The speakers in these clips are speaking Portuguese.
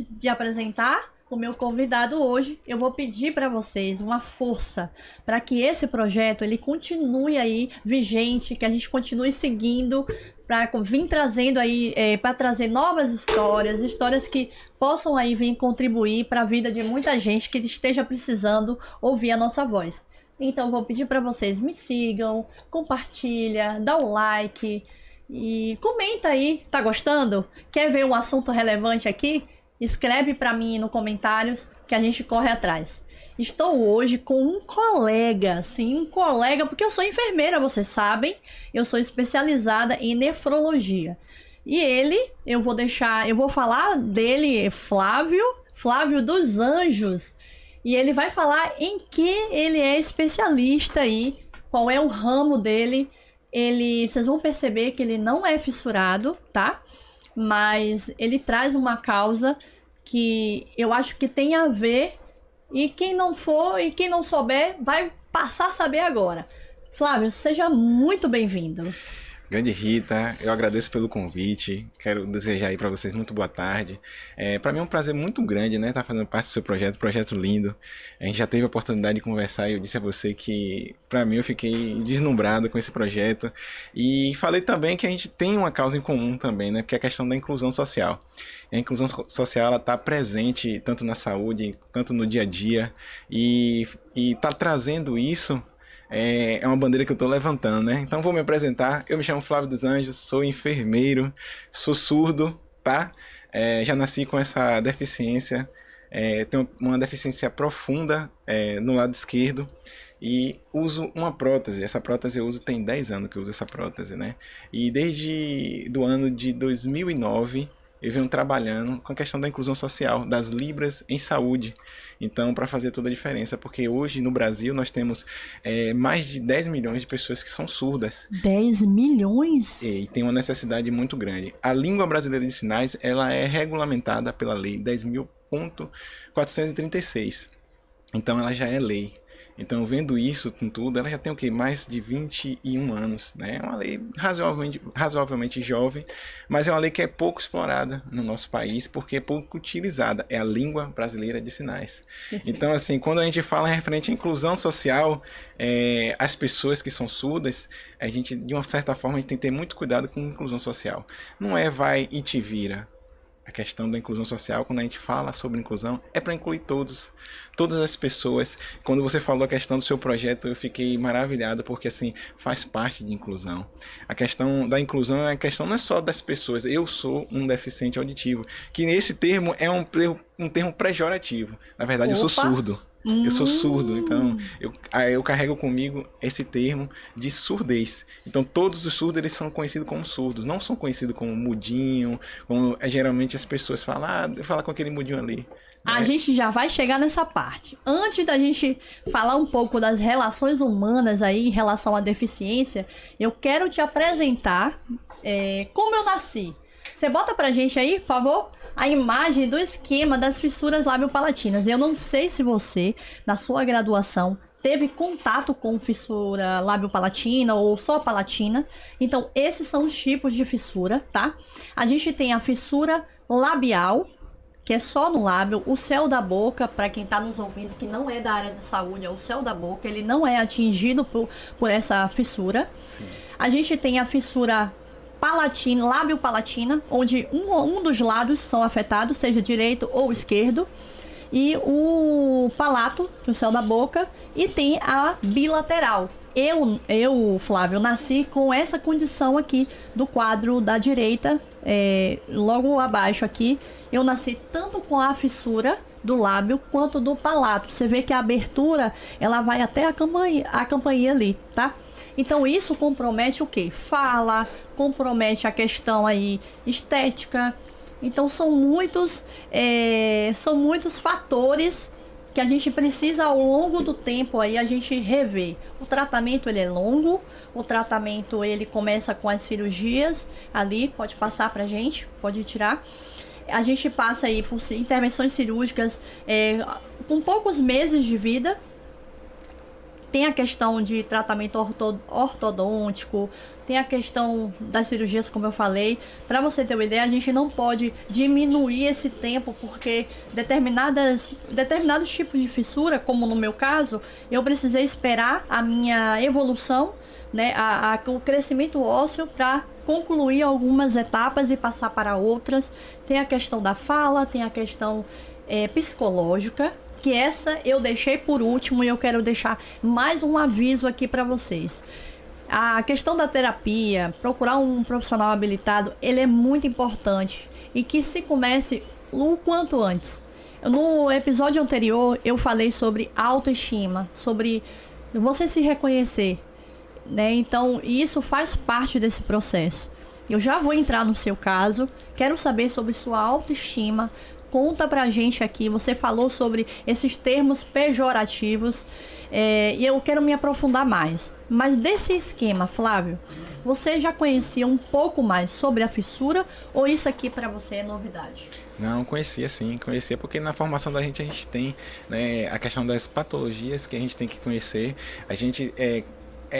De apresentar o meu convidado hoje, eu vou pedir para vocês uma força para que esse projeto ele continue aí vigente, que a gente continue seguindo para vir trazendo aí para trazer novas histórias, histórias que possam aí vir contribuir para a vida de muita gente que esteja precisando ouvir a nossa voz. Então vou pedir para vocês me sigam, compartilha, dá um like e comenta aí, tá gostando? Quer ver um assunto relevante aqui? Escreve para mim nos comentários que a gente corre atrás. Estou hoje com um colega, sim, um colega, porque eu sou enfermeira, vocês sabem. Eu sou especializada em nefrologia. E eu vou falar dele, Flávio dos Anjos. E ele vai falar em que ele é especialista aí, qual é o ramo dele. Vocês vão perceber que ele não é fissurado, tá? Mas ele traz uma causa que eu acho que tem a ver, e quem não for e quem não souber vai passar a saber agora. Flávio, seja muito bem-vindo. Grande Rita, eu agradeço pelo convite, quero desejar aí para vocês muito boa tarde. Para mim é um prazer muito grande, né, estar fazendo parte do seu projeto lindo. A gente já teve a oportunidade de conversar e eu disse a você que, para mim, eu fiquei deslumbrado com esse projeto. E falei também que a gente tem uma causa em comum também, né, que é a questão da inclusão social. A inclusão social ela está presente tanto na saúde, tanto no dia a dia, e está trazendo isso. É uma bandeira que eu estou levantando, né? Então vou me apresentar. Eu me chamo Flávio dos Anjos, sou enfermeiro, sou surdo, tá? Já nasci com essa deficiência, tenho uma deficiência profunda no lado esquerdo e uso uma prótese. Essa prótese eu uso tem 10 anos que eu uso essa prótese, né? E desde do ano de 2009 eu venho trabalhando com a questão da inclusão social, das libras em saúde. Então, para fazer toda a diferença, porque hoje no Brasil nós temos mais de 10 milhões de pessoas que são surdas. 10 milhões? E tem uma necessidade muito grande. A língua brasileira de sinais, ela é regulamentada pela lei 10.436. Então, ela já é lei. Então, vendo isso com tudo, ela já tem o quê? Mais de 21 anos, né? É uma lei razoavelmente jovem, mas é uma lei que é pouco explorada no nosso país, porque é pouco utilizada. É a língua brasileira de sinais. Então, assim, quando a gente fala referente à inclusão social, as pessoas que são surdas, a gente, de uma certa forma, a gente tem que ter muito cuidado com a inclusão social. Não é vai e te vira. A questão da inclusão social, quando a gente fala sobre inclusão, é para incluir todas as pessoas. Quando você falou a questão do seu projeto, eu fiquei maravilhado, porque assim, faz parte de inclusão. A questão da inclusão a questão não é só das pessoas. Eu sou um deficiente auditivo, que esse termo é um termo pejorativo. Na verdade, eu sou surdo. Eu sou surdo, então eu carrego comigo esse termo de surdez. Então todos os surdos eles são conhecidos como surdos, não são conhecidos como mudinho, como geralmente as pessoas falam, fala com aquele mudinho ali. A gente já vai chegar nessa parte. Antes da gente falar um pouco das relações humanas aí em relação à deficiência, eu quero te apresentar como eu nasci. Você bota pra gente aí, por favor, a imagem do esquema das fissuras lábio-palatinas. Eu não sei se você, na sua graduação, teve contato com fissura lábio-palatina ou só palatina. Então, esses são os tipos de fissura, tá? A gente tem a fissura labial, que é só no lábio, o céu da boca, para quem tá nos ouvindo, que não é da área da saúde, é o céu da boca, ele não é atingido por essa fissura. Sim. A gente tem a fissura palatina, lábio-palatina, onde um dos lados são afetados, seja direito ou esquerdo, e o palato, que é o céu da boca, e tem a bilateral. Eu, Flávio, nasci com essa condição aqui do quadro da direita, logo abaixo aqui, eu nasci tanto com a fissura do lábio quanto do palato. Você vê que a abertura, ela vai até a campainha ali, tá? Então isso compromete o quê? Fala, compromete a questão aí estética. Então são muitos fatores que a gente precisa ao longo do tempo aí a gente rever. O tratamento ele é longo, o tratamento ele começa com as cirurgias ali, pode passar pra gente, pode tirar. A gente passa aí por intervenções cirúrgicas com poucos meses de vida. Tem a questão de tratamento ortodôntico, tem a questão das cirurgias, como eu falei. Para você ter uma ideia, a gente não pode diminuir esse tempo, porque determinados tipos de fissura, como no meu caso, eu precisei esperar a minha evolução, né, o crescimento ósseo para concluir algumas etapas e passar para outras. Tem a questão da fala, tem a questão psicológica, que essa eu deixei por último e eu quero deixar mais um aviso aqui para vocês. A questão da terapia, procurar um profissional habilitado, ele é muito importante e que se comece o quanto antes. No episódio anterior eu falei sobre autoestima, sobre você se reconhecer, né? Então isso faz parte desse processo. Eu já vou entrar no seu caso, quero saber sobre sua autoestima. Conta pra gente aqui, você falou sobre esses termos pejorativos, e eu quero me aprofundar mais. Mas desse esquema, Flávio, você já conhecia um pouco mais sobre a fissura ou isso aqui pra você é novidade? Não, conhecia sim, conhecia porque na formação da gente a gente tem, né, a questão das patologias que a gente tem que conhecer. A gente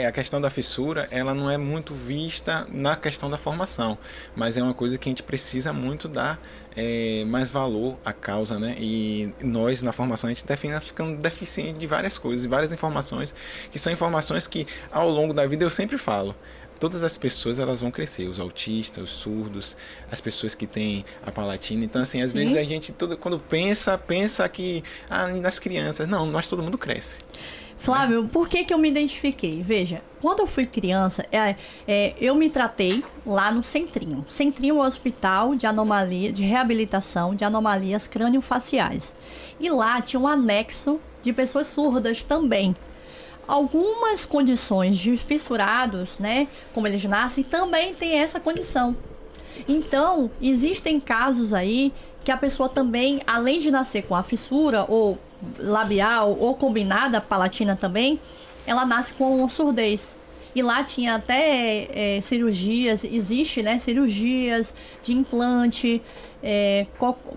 a questão da fissura, ela não é muito vista na questão da formação, mas é uma coisa que a gente precisa muito dar mais valor à causa, né? E nós, na formação, a gente termina ficando deficiente de várias coisas, várias informações, que são informações que, ao longo da vida, eu sempre falo. Todas as pessoas, elas vão crescer, os autistas, os surdos, as pessoas que têm a palatina. Então, assim, às vezes a gente, quando pensa que, nas crianças, não, nós todo mundo cresce. Flávio, por que eu me identifiquei? Veja, quando eu fui criança, eu me tratei lá no Centrinho. Centrinho é um hospital de reabilitação de anomalias crânio-faciais. E lá tinha um anexo de pessoas surdas também. Algumas condições de fissurados, né, como eles nascem, também tem essa condição. Então, existem casos aí que a pessoa também, além de nascer com a fissura ou labial ou combinada, palatina também, ela nasce com surdez. E lá tinha até cirurgias, existe, né, cirurgias de implante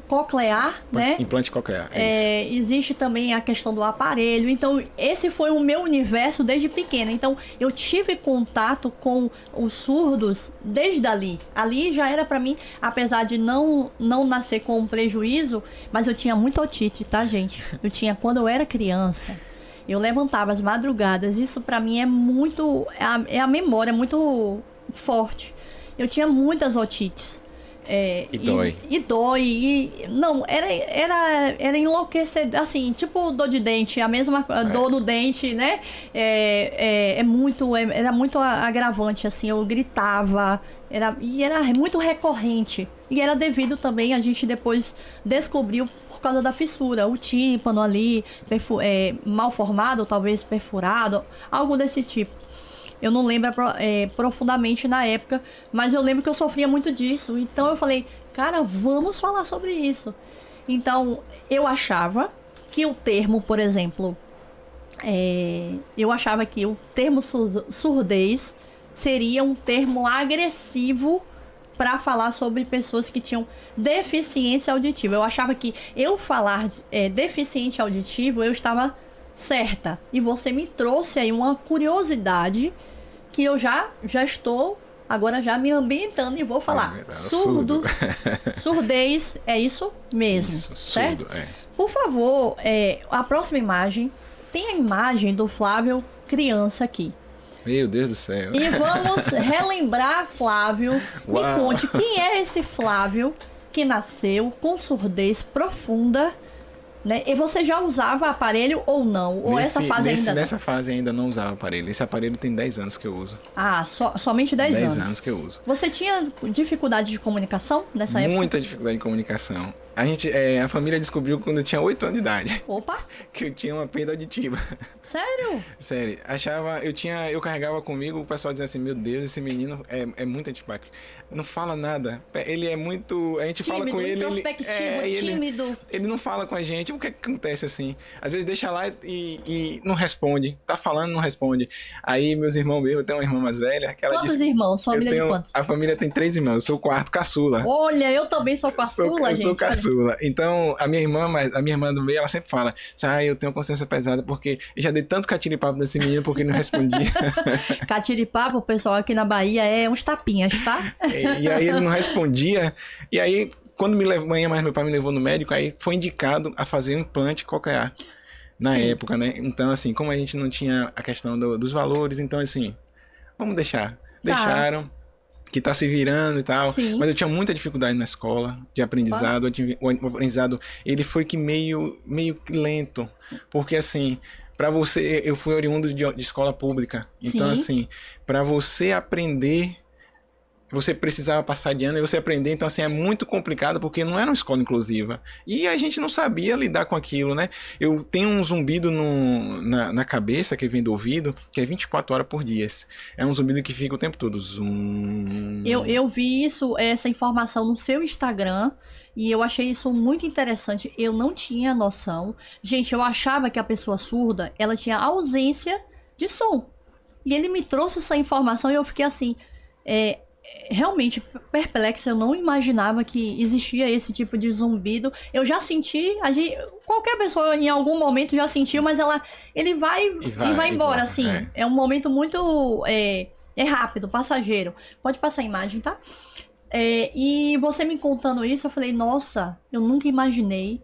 coclear, né? Implante coclear, isso. Existe também a questão do aparelho. Então, esse foi o meu universo desde pequena. Então, eu tive contato com os surdos desde ali. Ali já era pra mim, apesar de não nascer com um prejuízo, mas eu tinha muito otite, tá, gente? Eu tinha, quando eu era criança, eu levantava as madrugadas. Isso pra mim é muito... a memória é muito forte. Eu tinha muitas otites. Dói. E dói. Não, era enlouquecedor. Assim, tipo dor de dente. A mesma dor no dente, né? Era muito agravante, assim. Eu gritava. Era muito recorrente. E era devido também, a gente depois descobriu, por causa da fissura, o tímpano ali, mal formado, talvez perfurado, algo desse tipo. Eu não lembro profundamente na época, mas eu lembro que eu sofria muito disso. Então eu falei, cara, vamos falar sobre isso. Então, eu achava que o termo, por exemplo, eu achava que o termo surdez seria um termo agressivo para falar sobre pessoas que tinham deficiência auditiva. Eu achava que eu falar deficiente auditivo, eu estava certa. E você me trouxe aí uma curiosidade que eu já estou agora já me ambientando e vou falar. Surdo. Surdez, é isso mesmo, isso, certo? Surdo, Por favor, a próxima imagem, tem a imagem do Flávio criança aqui. Meu Deus do céu. E vamos relembrar, Flávio. Uau. Me conte, quem é esse Flávio que nasceu com surdez profunda, né? E você já usava aparelho ou não? Ou essa fase ainda não? Nessa fase ainda não usava aparelho. Esse aparelho tem 10 anos que eu uso. Ah, somente 10 anos? 10 anos que eu uso. Você tinha dificuldade de comunicação nessa época? Muita dificuldade de comunicação. A família descobriu quando eu tinha 8 anos de idade. Opa! Que eu tinha uma perda auditiva. Sério? Sério. Eu carregava comigo, o pessoal dizia assim, meu Deus, esse menino é muito antipático. Não fala nada. Ele é muito... A gente tímido, fala com ele... tímido. Ele não fala com a gente. O que acontece assim? Às vezes deixa lá e não responde. Tá falando, não responde. Aí meus irmãos eu tenho uma irmã mais velha. Que ela quantos irmãos? Família de quantos? A família tem 3 irmãos. Eu sou o quarto caçula. Olha, eu também sou caçula, gente. Eu sou caçula. caçula. Então, a minha irmã do meio, ela sempre fala, eu tenho consciência pesada porque eu já dei tanto catiripapo nesse menino porque ele não respondia. Catiripapo, o pessoal aqui na Bahia, é uns tapinhas, tá? E aí ele não respondia, e aí quando meu pai me levou no médico, aí foi indicado a fazer um implante coclear na época, né? Então, assim, como a gente não tinha a questão dos valores, então, assim, vamos deixar. Deixaram, que tá se virando e tal. Sim. Mas eu tinha muita dificuldade na escola de aprendizado. O aprendizado, ele foi que meio lento. Porque, assim, para você, eu fui oriundo de escola pública. Então, Sim. assim, para você aprender, você precisava passar de ano e você aprender, então assim, é muito complicado porque não era uma escola inclusiva. E a gente não sabia lidar com aquilo, né? Eu tenho um zumbido na cabeça que vem do ouvido, que é 24 horas por dia. É um zumbido que fica o tempo todo. Zum... Eu vi essa informação no seu Instagram e eu achei isso muito interessante. Eu não tinha noção. Gente, eu achava que a pessoa surda, ela tinha ausência de som. E ele me trouxe essa informação e eu fiquei assim... realmente perplexa, eu não imaginava que existia esse tipo de zumbido. Eu já senti, qualquer pessoa em algum momento já sentiu, mas ele vai e vai embora, assim. É um momento muito rápido, passageiro. Pode passar a imagem, tá? E você me contando isso, eu falei, nossa, eu nunca imaginei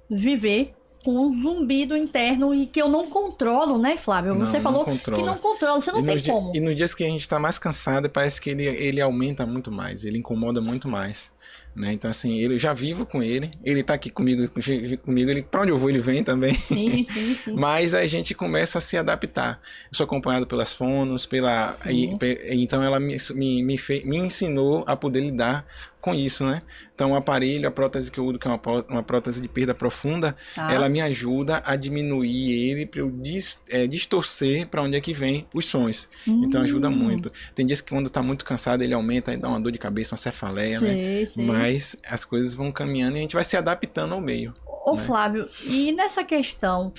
viver com um zumbido interno e que eu não controlo, né, Flávio? Você falou que não controla, você não tem como. E nos dias que a gente tá mais cansado, parece que ele aumenta muito mais, ele incomoda muito mais, né? Então, assim, eu já vivo com ele tá aqui comigo, ele, pra onde eu vou ele vem também. Sim. Mas a gente começa a se adaptar. Eu sou acompanhado pelas fonos, então ela me ensinou a poder lidar com isso, né? Então o aparelho, a prótese que eu uso, que é uma prótese de perda profunda, ela me ajuda a diminuir ele para eu distorcer para onde é que vem os sons. Então ajuda muito. Tem dias que quando tá muito cansado ele aumenta e dá uma dor de cabeça, uma cefaleia, né? Mas as coisas vão caminhando e a gente vai se adaptando ao meio. Ô, né? Flávio, e nessa questão,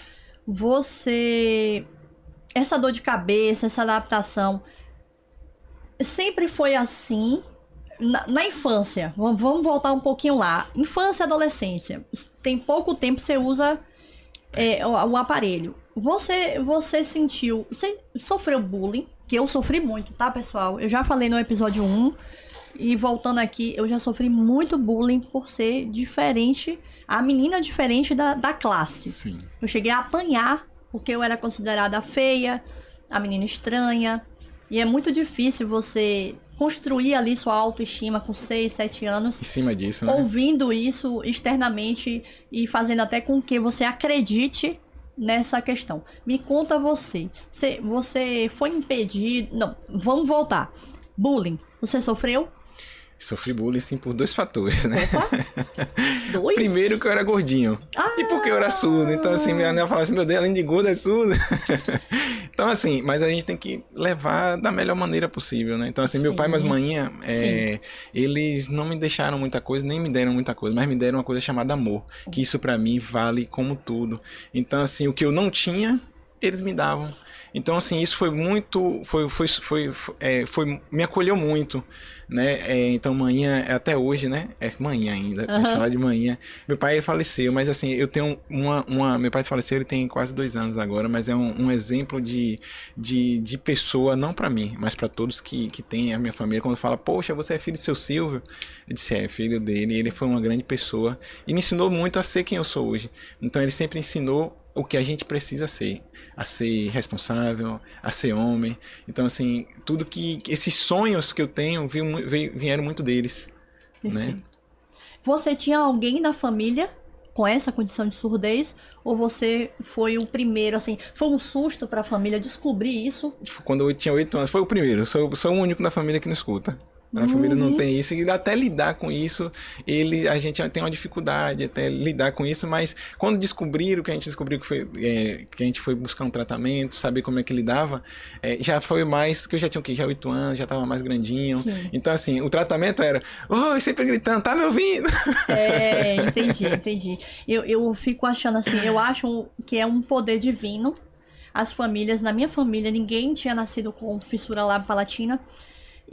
essa dor de cabeça, essa adaptação, sempre foi assim? Na infância, vamos voltar um pouquinho lá. Infância e adolescência. Tem pouco tempo que você usa o aparelho. Você sentiu... Você sofreu bullying, que eu sofri muito, tá, pessoal? Eu já falei no episódio 1. E voltando aqui, eu já sofri muito bullying por ser diferente, a menina diferente da classe. Sim. Eu cheguei a apanhar, porque eu era considerada feia, a menina estranha. E é muito difícil você construir ali sua autoestima com 6, 7 anos. Em cima disso, né? Ouvindo isso externamente e fazendo até com que você acredite nessa questão. Me conta você foi impedido... Não, vamos voltar. Bullying, você sofreu? Sofri bullying, sim, por 2 fatores, né? Opa. 2? Primeiro que eu era gordinho. E porque eu era surdo. Então, assim, minha mãe falava assim, meu Deus, além de gordo, é surdo. Então, assim, mas a gente tem que levar da melhor maneira possível, né? Então, assim, meu pai e minha manhinha, eles não me deixaram muita coisa, nem me deram muita coisa, mas me deram uma coisa chamada amor. Que isso pra mim vale como tudo. Então, assim, o que eu não tinha, eles me davam. Então, assim, isso foi muito... me acolheu muito, né? Então, manhã, até hoje, né? É manhã ainda, a gente fala de manhã. Meu pai faleceu, mas assim, eu tenho meu pai faleceu, ele tem quase 2 anos agora, mas é um exemplo de pessoa, não pra mim, mas pra todos que tem a minha família. Quando fala, poxa, você é filho do seu Silvio? Eu disse, é filho dele, ele foi uma grande pessoa e me ensinou muito a ser quem eu sou hoje. Então, ele sempre ensinou o que a gente precisa ser, a ser responsável, a ser homem. Então, assim, tudo esses sonhos que eu tenho vieram muito deles, né? Você tinha alguém na família com essa condição de surdez? Ou você foi o primeiro, assim, foi um susto para a família descobrir isso? Quando eu tinha 8 anos, foi o primeiro, sou o único na família que não escuta. A família não tem isso, e até lidar com isso, a gente tem uma dificuldade até lidar com isso, mas quando descobriram, que a gente descobriu que a gente foi buscar um tratamento, saber como é que lidava, já foi mais, que eu já tinha o quê? Já 8 anos, já tava mais grandinho. Sim. Então, assim, o tratamento era, sempre gritando, tá me ouvindo? Entendi. Eu fico achando assim, eu acho que é um poder divino. As famílias, na minha família, ninguém tinha nascido com fissura lábio-palatina.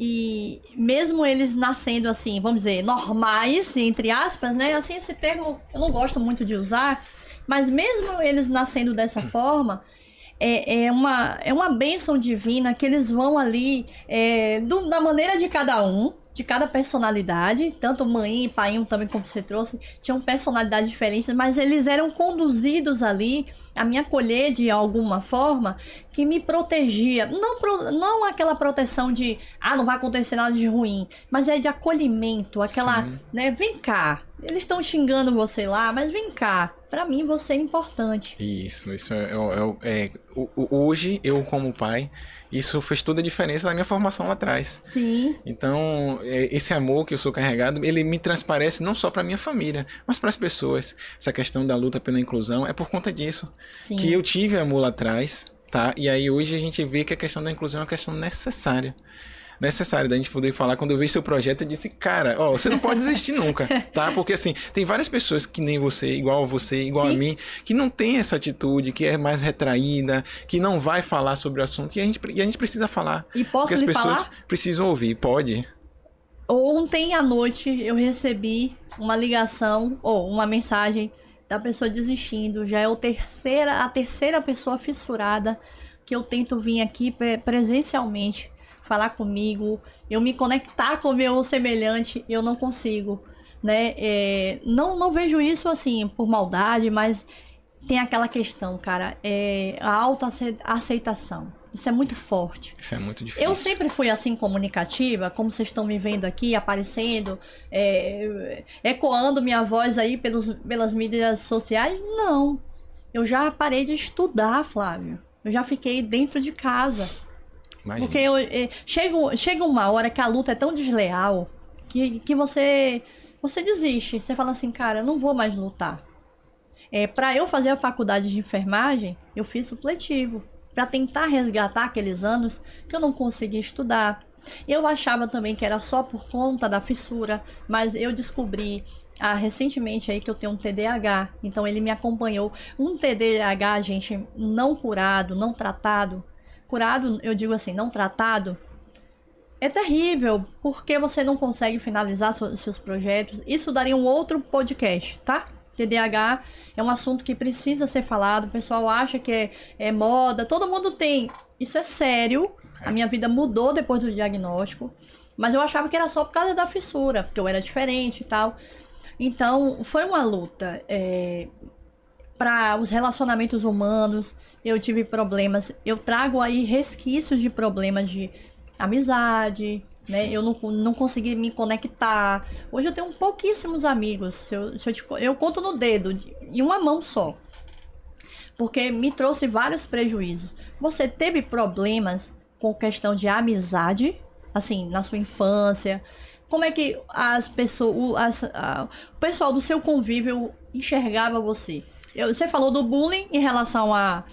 E mesmo eles nascendo assim, vamos dizer, normais, entre aspas, né? Assim, esse termo eu não gosto muito de usar, mas mesmo eles nascendo dessa forma, é uma bênção divina que eles vão ali da maneira de cada um, de cada personalidade, tanto mãe e pai também, como você trouxe, tinham personalidades diferentes, mas eles eram conduzidos ali a me acolher de alguma forma que me protegia. Não aquela proteção de, não vai acontecer nada de ruim, mas é de acolhimento, aquela, né, vem cá, eles estão xingando você lá, mas vem cá, pra mim você é importante. Isso hoje, eu como pai, isso fez toda a diferença na minha formação lá atrás. Sim. Então, esse amor que eu sou carregado, ele me transparece não só para minha família, mas para as pessoas. Essa questão da luta pela inclusão é por conta disso. Sim. Que eu tive amor lá atrás, tá? E aí hoje a gente vê que a questão da inclusão é uma questão necessária da gente poder falar. Quando eu vi seu projeto, eu disse, cara, você não pode desistir nunca, tá? Porque assim, tem várias pessoas que nem você, igual a mim, que não tem essa atitude, que é mais retraída, que não vai falar sobre o assunto, e a gente precisa falar. E posso lhe falar? Porque as pessoas precisam ouvir, pode. Ontem à noite eu recebi uma ligação, ou uma mensagem da pessoa desistindo. Já é a terceira pessoa fissurada que eu tento vir aqui presencialmente falar comigo, eu me conectar com o meu semelhante, eu não consigo, né? Não vejo isso assim por maldade, mas tem aquela questão, cara, a autoaceitação. Isso é muito forte. Isso é muito difícil. Eu sempre fui assim comunicativa, como vocês estão me vendo aqui, aparecendo, ecoando minha voz aí pelas mídias sociais. Não. Eu já parei de estudar, Flávio. Eu já fiquei dentro de casa. Imagina. Porque chega uma hora que a luta é tão desleal que você desiste. Você fala assim, cara, eu não vou mais lutar. Para eu fazer a faculdade de enfermagem, eu fiz supletivo. Para tentar resgatar aqueles anos que eu não conseguia estudar. Eu achava também que era só por conta da fissura, mas eu descobri recentemente aí que eu tenho um TDAH. Então ele me acompanhou. Um TDAH, gente, não curado, não tratado. Curado, eu digo assim, não tratado, é terrível, porque você não consegue finalizar seus projetos. Isso daria um outro podcast, tá? TDAH é um assunto que precisa ser falado, o pessoal acha que é moda, todo mundo tem. Isso é sério, a minha vida mudou depois do diagnóstico, mas eu achava que era só por causa da fissura, porque eu era diferente e tal. Então, foi uma luta. Para os relacionamentos humanos, eu tive problemas. Eu trago aí resquícios de problemas de amizade, né? Eu não consegui me conectar. Hoje eu tenho pouquíssimos amigos. Eu conto no dedo, em uma mão só. Porque me trouxe vários prejuízos. Você teve problemas com questão de amizade, assim, na sua infância? Como é que as pessoas, o pessoal do seu convívio enxergava você? Você falou do bullying em relação à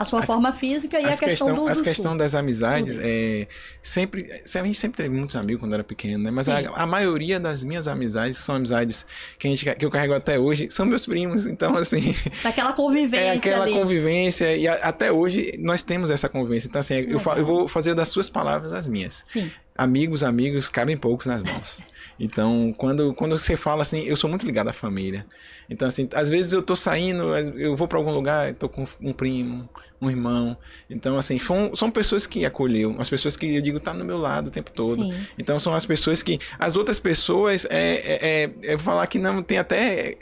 sua forma física e a questão das amizades, a gente sempre teve muitos amigos quando era pequeno, né? Mas a maioria das minhas amizades são amizades que eu carrego até hoje, são meus primos, então assim... Daquela convivência convivência, e até hoje nós temos essa convivência, então assim, eu vou fazer das suas palavras as minhas. Sim. Amigos, cabem poucos nas mãos. Então, quando você fala assim, eu sou muito ligado à família. Então, assim, às vezes eu tô saindo, eu vou para algum lugar, tô com um primo, um irmão. Então, assim, são pessoas que acolheu, as pessoas que eu digo tá no meu lado o tempo todo. Sim. Então, são as pessoas que... As outras pessoas, eu vou falar que não tem até...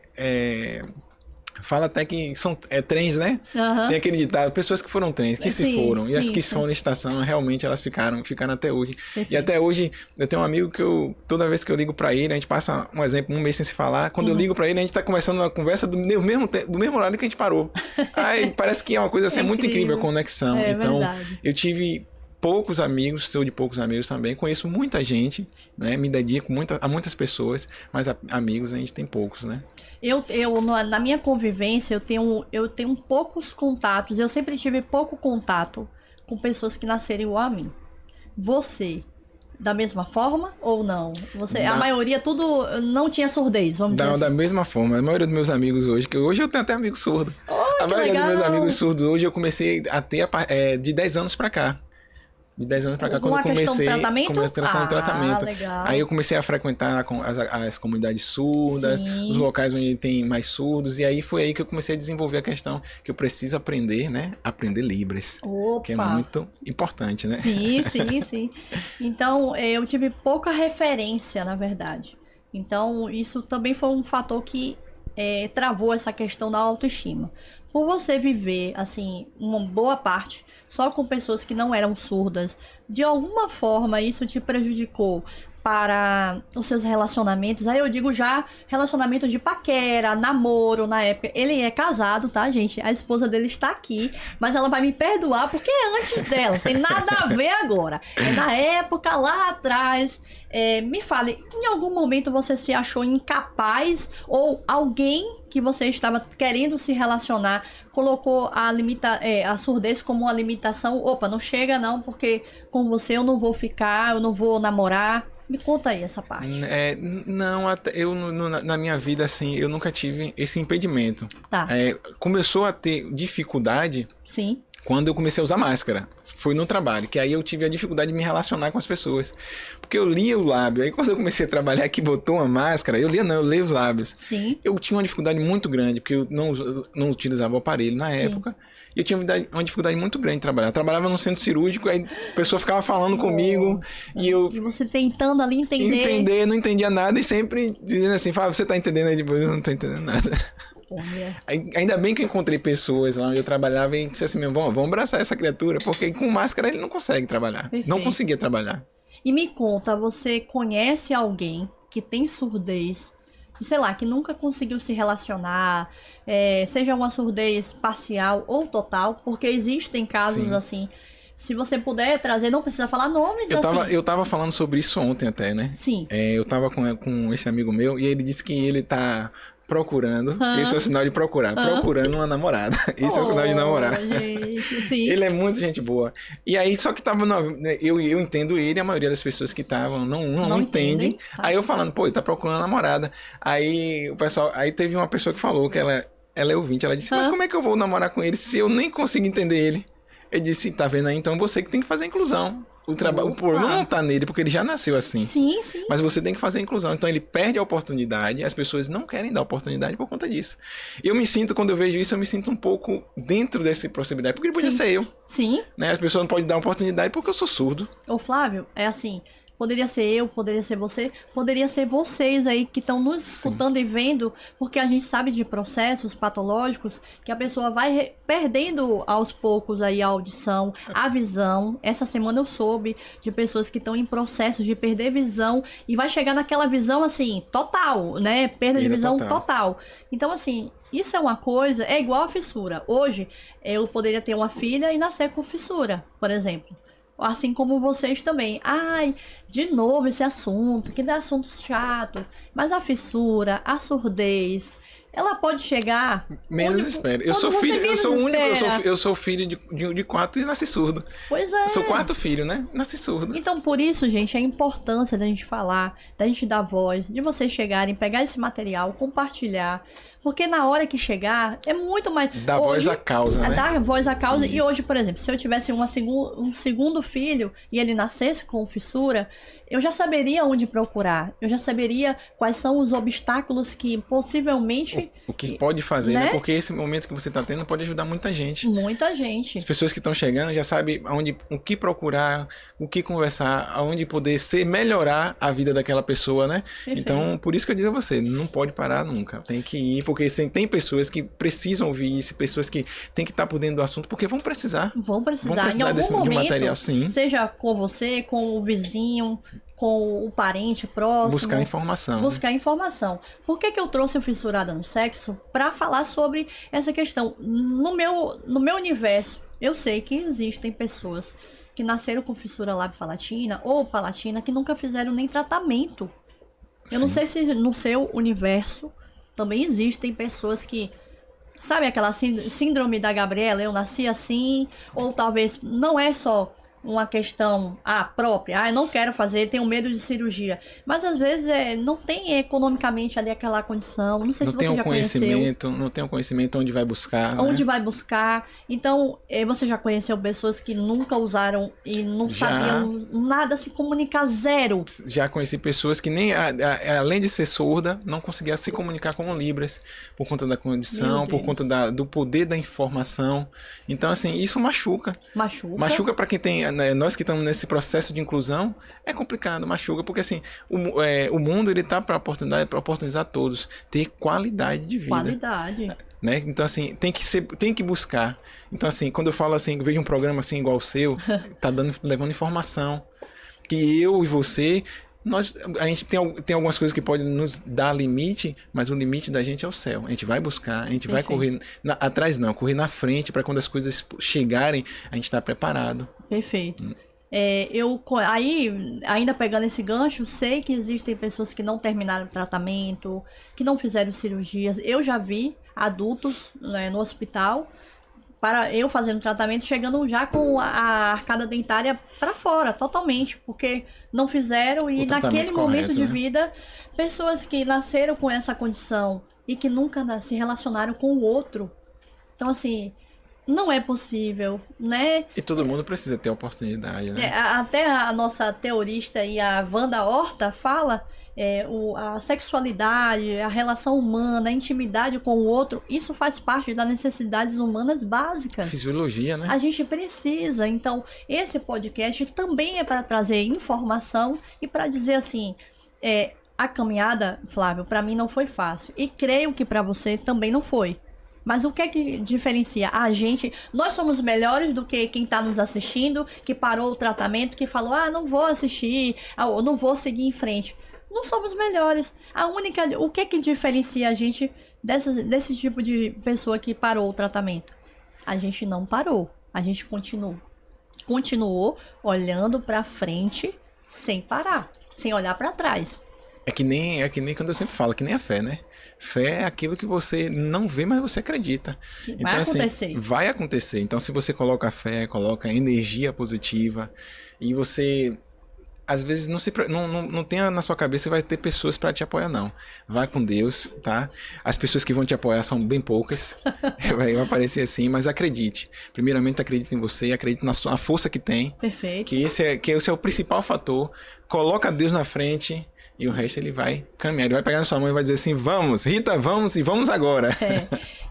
Fala até que são trens, né? Uhum. Tem aquele ditado, pessoas que foram trens, que se foram. E as que foram na estação, realmente elas ficaram até hoje. Perfeito. E até hoje, eu tenho um amigo que toda vez que eu ligo pra ele, a gente passa, um exemplo, um mês sem se falar. Quando eu ligo pra ele, a gente tá começando uma conversa do mesmo horário que a gente parou. Aí parece que é uma coisa assim, muito incrível a conexão. Então, verdade. Eu tive poucos amigos, sou de poucos amigos também, conheço muita gente, né? Me dedico a muitas pessoas, mas amigos a gente tem poucos, né? Na minha convivência, eu tenho poucos contatos, eu sempre tive pouco contato com pessoas que nasceram igual a mim. Você, da mesma forma ou não? A maioria tudo não tinha surdez, vamos dizer assim. Da mesma forma, a maioria dos meus amigos hoje, que hoje eu tenho até amigos surdos. Oh, a maioria dos meus amigos surdos hoje eu comecei a ter de 10 anos pra cá. De 10 anos pra cá, quando Uma eu comecei... tratamento? Comecei no tratamento. Legal. Aí eu comecei a frequentar as comunidades surdas, Sim. os locais onde tem mais surdos, e aí foi aí que eu comecei a desenvolver a questão que eu preciso aprender, né? Aprender Libras. Opa. Que é muito importante, né? Sim, sim, sim. Então, eu tive pouca referência, na verdade. Então, isso também foi um fator que travou essa questão da autoestima. Por você viver, assim, uma boa parte só com pessoas que não eram surdas, de alguma forma isso te prejudicou para os seus relacionamentos. Aí eu digo já relacionamento de paquera, namoro na época. Ele é casado, tá, gente? A esposa dele está aqui, mas ela vai me perdoar porque é antes dela. Tem nada a ver agora. É na época, lá atrás. Me fale, em algum momento você se achou incapaz ou alguém que você estava querendo se relacionar colocou a surdez como uma limitação? Opa, não chega não, porque com você eu não vou ficar, eu não vou namorar. Me conta aí essa parte. Não, eu na minha vida, assim, eu nunca tive esse impedimento. Tá. Começou a ter dificuldade Sim. quando eu comecei a usar máscara. Foi no trabalho, que aí eu tive a dificuldade de me relacionar com as pessoas. Porque eu lia o lábio, aí quando eu comecei a trabalhar que botou uma máscara, eu leio os lábios. Sim. Eu tinha uma dificuldade muito grande, porque eu não utilizava o aparelho na época. E eu tinha uma dificuldade muito grande de trabalhar. Eu trabalhava num centro cirúrgico, aí a pessoa ficava falando comigo, e eu... E você tentando ali entender. Não entendia nada, e sempre dizendo assim, fala, você tá entendendo? Aí depois eu não tô entendendo nada. Ainda bem que eu encontrei pessoas lá onde eu trabalhava e disse assim, vamos abraçar essa criatura, porque com máscara ele não consegue trabalhar. Perfeito. Não conseguia trabalhar. E me conta, você conhece alguém que tem surdez, sei lá, que nunca conseguiu se relacionar, seja uma surdez parcial ou total, porque existem casos Sim. assim. Se você puder trazer, não precisa falar nomes, Eu tava falando sobre isso ontem até, né? Sim. Eu tava com esse amigo meu e ele disse que ele tá procurando, esse é o sinal de procurar, procurando uma namorada. Esse é o sinal de namorar. Gente, sim. Ele é muito gente boa. E aí, só que tava, eu entendo ele, a maioria das pessoas que estavam não entendem. Aí eu falando, pô, ele tá procurando uma namorada. Aí o pessoal, aí teve uma pessoa que falou que ela é ouvinte, ela disse, mas como é que eu vou namorar com ele se eu nem consigo entender ele? Eu disse, tá vendo aí? Então você que tem que fazer a inclusão. O problema não tá nele, porque ele já nasceu assim. Sim, sim. Mas você tem que fazer a inclusão. Então ele perde a oportunidade, as pessoas não querem dar oportunidade por conta disso. Eu me sinto, quando eu vejo isso, eu me sinto um pouco dentro dessa possibilidade, porque ele podia ser eu. Sim. Né? As pessoas não podem dar oportunidade porque eu sou surdo. Ô Flávio, é assim, poderia ser eu, poderia ser você, poderia ser vocês aí que estão nos escutando e vendo, porque a gente sabe de processos patológicos que a pessoa vai perdendo aos poucos aí a audição, a visão. Essa semana eu soube de pessoas que estão em processos de perder visão e vai chegar naquela visão assim, total, né? Perda de visão total. Então assim, isso é uma coisa, é igual a fissura. Hoje, eu poderia ter uma filha e nascer com fissura, por exemplo. Assim como vocês também. Ai, de novo esse assunto, que dá assunto chato. Mas a fissura, a surdez, ela pode chegar... Menos espera. Eu sou filho, eu sou único, eu sou filho de 4 e nasci surdo. Pois é. Eu sou 4º filho, né? Nasci surdo. Então, por isso, gente, a importância da gente falar, da gente dar voz, de vocês chegarem, pegar esse material, compartilhar. Porque na hora que chegar, é muito mais... Dar voz à causa, né? Dar voz à causa. Isso. E hoje, por exemplo, se eu tivesse um segundo filho e ele nascesse com fissura, eu já saberia onde procurar. Eu já saberia quais são os obstáculos que possivelmente... O que pode fazer, né? Porque esse momento que você está tendo pode ajudar muita gente. Muita gente. As pessoas que estão chegando já sabem o que procurar, o que conversar, aonde poder melhorar a vida daquela pessoa, né? Perfeito. Então, por isso que eu digo a você, não pode parar nunca. Tem que ir, porque tem pessoas que precisam ouvir isso, pessoas que têm que estar por dentro do assunto, porque vão precisar. Vão precisar em algum momento, de material, sim. Seja com você, com o vizinho, com o parente próximo. Buscar informação. Buscar informação. Por que eu trouxe o Fissurada no Sexo? Para falar sobre essa questão. No meu universo, eu sei que existem pessoas que nasceram com fissura lábio-palatina ou palatina que nunca fizeram nem tratamento. Eu não sei se no seu universo também existem pessoas que... Sabe aquela síndrome da Gabriela? Eu nasci assim, ou talvez não é só uma questão própria. Eu não quero fazer, tenho medo de cirurgia. Mas às vezes não tem economicamente ali aquela condição. Não sei se você já conheceu. Não tem o conhecimento onde vai buscar. Onde vai buscar. Então, você já conheceu pessoas que nunca usaram e não sabiam nada, se comunicar zero. Já conheci pessoas que nem, além de ser surda, não conseguiam se comunicar com Libras, por conta da condição, por conta do poder da informação. Então, assim, isso machuca. Machuca para quem tem, nós que estamos nesse processo de inclusão, é complicado, machuca, porque assim, o mundo ele tá para oportunizar a todos ter qualidade de vida. Né? Então, assim, tem que buscar. Então, assim, quando eu falo assim, vejo um programa assim igual o seu, tá levando informação. Que eu e você, a gente tem algumas coisas que podem nos dar limite, mas o limite da gente é o céu. A gente vai buscar, a gente vai correr atrás não, correr na frente para quando as coisas chegarem, a gente estar preparado. Perfeito. Aí, ainda pegando esse gancho, sei que existem pessoas que não terminaram o tratamento, que não fizeram cirurgias. Eu já vi adultos, né, no hospital, para eu fazendo tratamento, chegando já com a arcada dentária para fora, totalmente, porque não fizeram e naquele momento de vida, pessoas que nasceram com essa condição e que nunca se relacionaram com o outro. Então, assim, não é possível, né? E todo mundo precisa ter oportunidade, né? Até a nossa teorista e a Wanda Horta fala a sexualidade, a relação humana, a intimidade com o outro, isso faz parte das necessidades humanas básicas. Fisiologia, né? A gente precisa. Então, esse podcast também é para trazer informação e para dizer assim, a caminhada, Flávio, para mim não foi fácil. E creio que para você também não foi. Mas o que é que diferencia a gente? Nós somos melhores do que quem está nos assistindo, que parou o tratamento, que falou, não vou assistir, não vou seguir em frente. Não somos melhores. O que é que diferencia a gente desse tipo de pessoa que parou o tratamento? A gente não parou. A gente continuou olhando para frente sem parar, sem olhar para trás. É que nem quando eu sempre falo, que nem a fé, né? Fé é aquilo que você não vê, mas você acredita. Então, acontecer. Vai acontecer. Então, se você coloca fé, coloca energia positiva e você... Às vezes não tenha na sua cabeça que vai ter pessoas para te apoiar, não. Vai com Deus, tá? As pessoas que vão te apoiar são bem poucas. Vai parecer assim, mas acredite. Primeiramente, acredite em você, acredite na sua força que tem. Perfeito. Que esse é o principal fator. Coloca Deus na frente e o resto ele vai caminhar. Ele vai pegar na sua mão e vai dizer assim, vamos, Rita, vamos e vamos agora.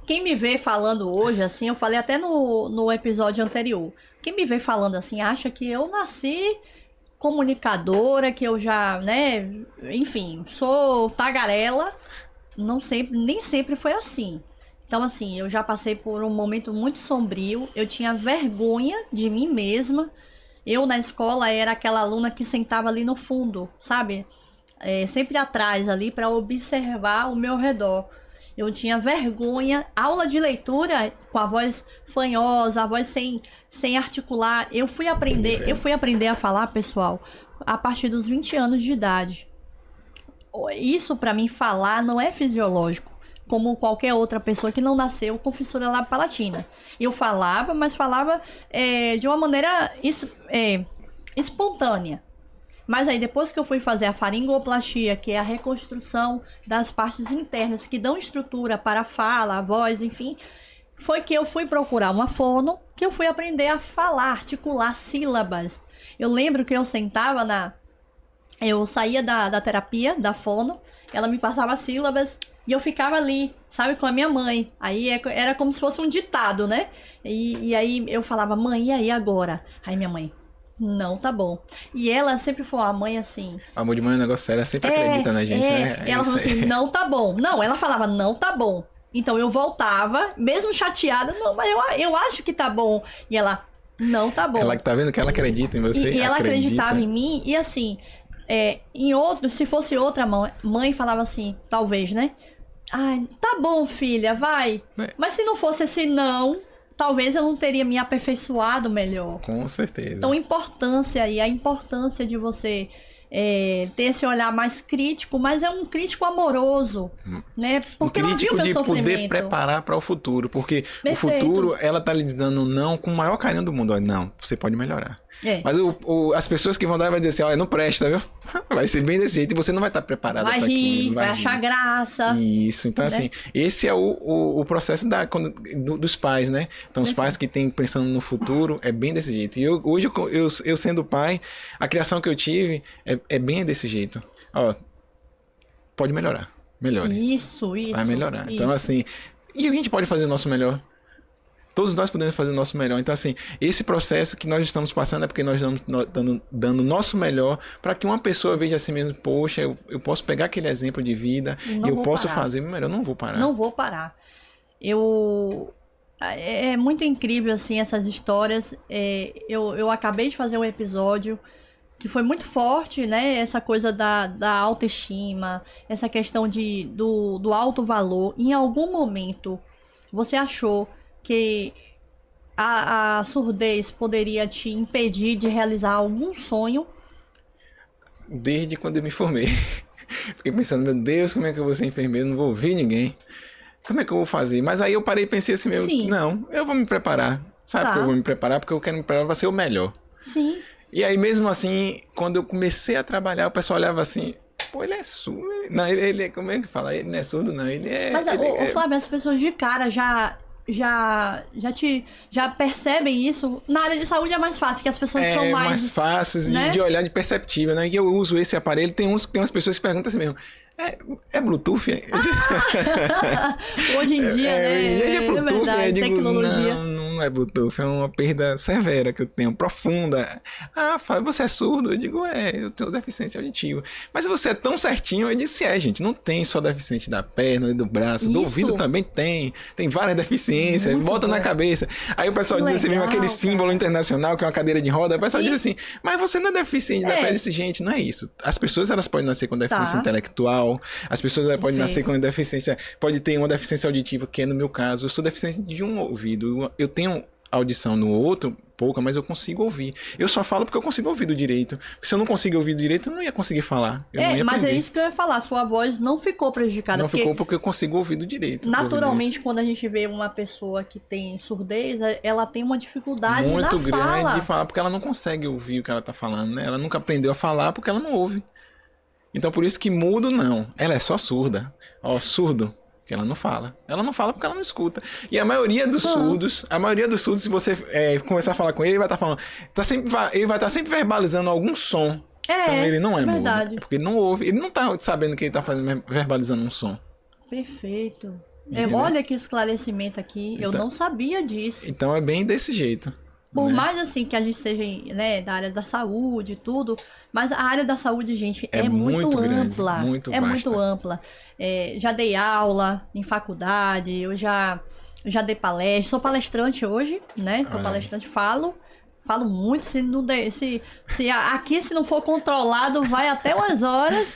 Quem me vê falando hoje, assim, eu falei até no episódio anterior. Quem me vê falando assim, acha que eu nasci comunicadora, que eu já, né, enfim, sou tagarela. Nem sempre foi assim. Então, assim, eu já passei por um momento muito sombrio, eu tinha vergonha de mim mesma. Eu, na escola, era aquela aluna que sentava ali no fundo, sabe? Sempre atrás ali, para observar o meu redor. Eu tinha vergonha, aula de leitura com a voz fanhosa, a voz sem articular. Eu fui aprender a falar, pessoal, a partir dos 20 anos de idade. Isso, para mim, falar não é fisiológico, como qualquer outra pessoa que não nasceu com fissura labiopalatina. Eu falava, mas falava de uma maneira espontânea. Mas aí, depois que eu fui fazer a faringoplastia, que é a reconstrução das partes internas que dão estrutura para a fala, a voz, enfim, foi que eu fui procurar uma fono, que eu fui aprender a falar, articular sílabas. Eu lembro que eu sentava eu saía da terapia, da fono, ela me passava sílabas e eu ficava ali, sabe, com a minha mãe. Aí era como se fosse um ditado, né? E aí eu falava, mãe, e aí agora? Aí minha mãe... Não, tá bom. E ela sempre foi uma mãe assim... Amor de mãe é um negócio sério, ela sempre acredita na gente, né? Ela falou assim, não tá bom. Não, ela falava, não tá bom. Então eu voltava, mesmo chateada, não, mas eu acho que tá bom. E ela, não tá bom. Ela que tá vendo que ela acredita em você. E ela acreditava em mim, e assim, se fosse outra mãe falava assim, talvez, né? Ai, tá bom, filha, vai. Mas se não fosse esse não... Talvez eu não teria me aperfeiçoado melhor. Com certeza. Então, a importância de você ter esse olhar mais crítico, mas é um crítico amoroso, né? Porque um crítico de sofrimento. Poder preparar para o futuro, porque Perfeito. O futuro, ela tá lhe dando não com o maior carinho do mundo. Olha, não, você pode melhorar. Mas as pessoas que vão dar vai dizer assim, olha, não presta, viu? Vai ser bem desse jeito e você não vai estar preparado para aquilo. Vai achar graça. Isso, então assim, esse é o processo dos pais, né? Então os pais que têm pensando no futuro é bem desse jeito. E hoje eu sendo pai, a criação que eu tive é bem desse jeito. Ó, pode melhorar, melhore. Isso. Vai melhorar. Então assim, e a gente pode fazer o nosso melhor. Todos nós podemos fazer o nosso melhor. Então, assim, esse processo que nós estamos passando é porque nós estamos dando o nosso melhor para que uma pessoa veja assim mesmo, poxa, eu posso pegar aquele exemplo de vida e eu posso fazer o melhor. Eu não vou parar. Não vou parar. É muito incrível, assim, essas histórias. Eu acabei de fazer um episódio que foi muito forte, né? Essa coisa da autoestima, essa questão do alto valor. Em algum momento, você achou que a surdez poderia te impedir de realizar algum sonho? Desde quando eu me formei. Fiquei pensando, meu Deus, como é que eu vou ser enfermeiro? Não vou ouvir ninguém. Como é que eu vou fazer? Mas aí eu parei e pensei assim, não, eu vou me preparar. Sabe que eu vou me preparar? Porque eu quero me preparar para ser o melhor. Sim. E aí mesmo assim, quando eu comecei a trabalhar, o pessoal olhava assim, pô, ele é surdo. Não, ele como é que fala? Ele não é surdo, não. Ele é... Mas, Flávio, as pessoas de cara já percebem isso. Na área de saúde é mais fácil, que as pessoas são mais fáceis, né? de olhar, de perceptível, né? E eu uso esse aparelho, tem umas pessoas que perguntam assim mesmo, é Bluetooth? Hoje em dia, né? É Bluetooth, verdade, eu digo, tecnologia. não é Bluetooth, é uma perda severa que eu tenho, profunda. Fábio, você é surdo? Eu digo, eu tenho deficiência auditiva. Mas você é tão certinho? Eu disse, gente, não tem só deficiência da perna, do braço, do ouvido também tem várias deficiências, bota na cabeça. Aí o pessoal diz assim, mesmo aquele símbolo internacional, que é uma cadeira de roda, o pessoal diz assim, mas você não é deficiente da perna? Eu disse, gente, não é isso. As pessoas, elas podem nascer com deficiência intelectual, as pessoas podem nascer com deficiência, pode ter uma deficiência auditiva, que é no meu caso, eu sou deficiente de um ouvido, eu tenho audição no outro, pouca, mas eu consigo ouvir. Eu só falo porque eu consigo ouvir do direito. Porque se eu não consigo ouvir do direito, eu não ia conseguir falar. Eu não ia mas aprender. é isso que eu ia falar, sua voz não ficou prejudicada. Não ficou porque eu consigo ouvir do direito. Naturalmente, quando a gente vê uma pessoa que tem surdez, ela tem uma dificuldade muito na grande fala. de falar, porque ela não consegue ouvir o que ela tá falando, né? Ela nunca aprendeu a falar porque ela não ouve. Então, por isso que mudo, não. Ela é só surda. Surdo, que ela não fala. Ela não fala porque ela não escuta. E a maioria dos surdos, se você começar a falar com ele, ele vai estar falando... ele vai estar sempre verbalizando algum som. Então, ele não é mudo. Porque ele não ouve. Ele não tá sabendo que ele tá verbalizando um som. Perfeito. Olha que esclarecimento aqui. Eu não sabia disso. Então, é bem desse jeito. Por mais assim que a gente seja, né, da área da saúde e tudo, mas a área da saúde, gente, é muito ampla. Muito muito ampla. Já dei aula em faculdade, eu já dei palestra, sou palestrante hoje, né? Sou palestrante, falo muito, se aqui se não for controlado, vai até umas horas.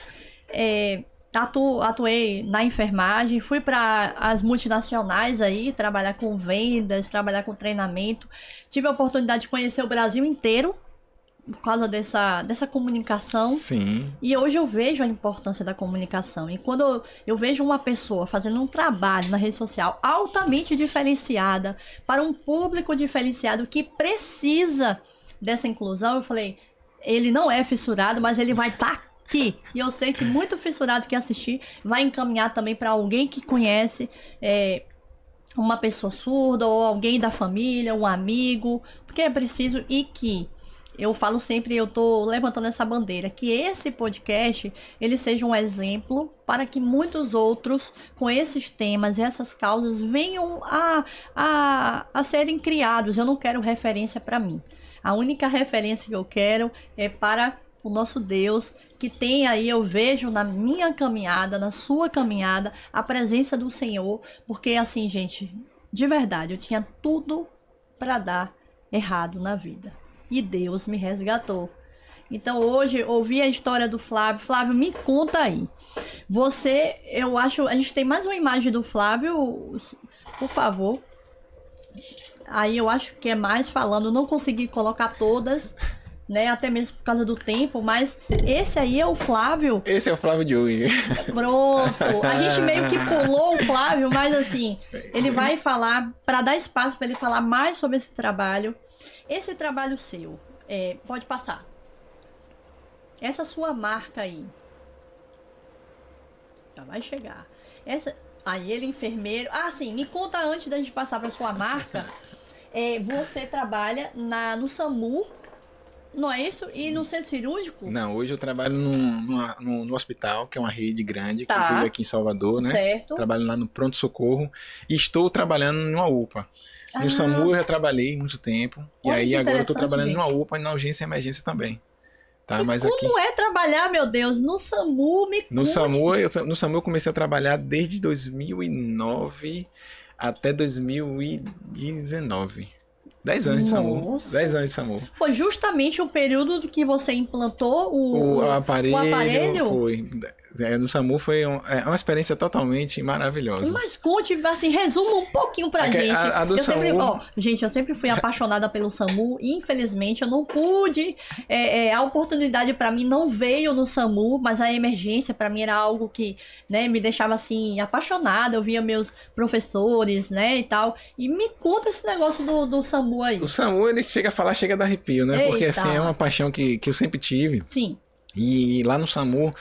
Atuei na enfermagem, fui para as multinacionais aí, trabalhar com vendas, trabalhar com treinamento. Tive a oportunidade de conhecer o Brasil inteiro por causa dessa comunicação. Sim. E hoje eu vejo a importância da comunicação. E quando eu vejo uma pessoa fazendo um trabalho na rede social altamente diferenciada, para um público diferenciado que precisa dessa inclusão, eu falei, ele não é fissurado, mas ele vai estar aqui. E eu sei que muito fissurado que assistir vai encaminhar também para alguém que conhece uma pessoa surda ou alguém da família, um amigo, porque é preciso. E que eu falo sempre, eu tô levantando essa bandeira, que esse podcast ele seja um exemplo para que muitos outros com esses temas e essas causas venham a serem criados. Eu não quero referência para mim. A única referência que eu quero é para o nosso Deus, que tem aí, eu vejo na minha caminhada, na sua caminhada, a presença do Senhor, porque assim, gente, de verdade, eu tinha tudo para dar errado na vida, e Deus me resgatou. Então hoje, ouvi a história do Flávio. Flávio, me conta aí, eu acho, a gente tem mais uma imagem do Flávio, por favor. Aí eu acho que é mais falando, não consegui colocar todas, né? Até mesmo por causa do tempo, mas esse aí é o Flávio. Esse é o Flávio de hoje. Pronto. A gente meio que pulou o Flávio, mas assim, ele vai falar, para dar espaço para ele falar mais sobre esse trabalho. Esse trabalho seu, pode passar. Essa sua marca aí. Já vai chegar. Aí ele, enfermeiro. Ah, sim, me conta antes da gente passar para sua marca. Você trabalha no SAMU, não é isso? E no centro cirúrgico? Não, hoje eu trabalho no hospital, que é uma rede grande, que Tá. vive aqui em Salvador, né? Certo. Trabalho lá no pronto-socorro e estou trabalhando numa UPA. No SAMU eu já trabalhei muito tempo, e Olha aí que agora eu estou interessante, trabalhando numa gente. UPA e na urgência e emergência também. Tá? E Mas como aqui é trabalhar, meu Deus, no SAMU? Me no conte. SAMU eu comecei a trabalhar desde 2009 até 2019. 10 anos de SAMU. Nossa. 10 anos de SAMU. Foi justamente o período que você implantou O aparelho, o aparelho? foi. No SAMU foi uma experiência totalmente maravilhosa. Mas conte, assim, resuma um pouquinho pra gente. A do eu sempre, SAMU... gente, eu sempre fui apaixonada pelo SAMU. Infelizmente, eu não pude. A oportunidade pra mim não veio no SAMU, mas a emergência pra mim era algo que, né, me deixava assim apaixonada. Eu via meus professores, né, e tal. E me conta esse negócio do SAMU aí. O SAMU, ele chega a falar, chega a dar arrepio, né? Porque Eita. assim, é uma paixão que eu sempre tive. Sim, E lá no SAMU,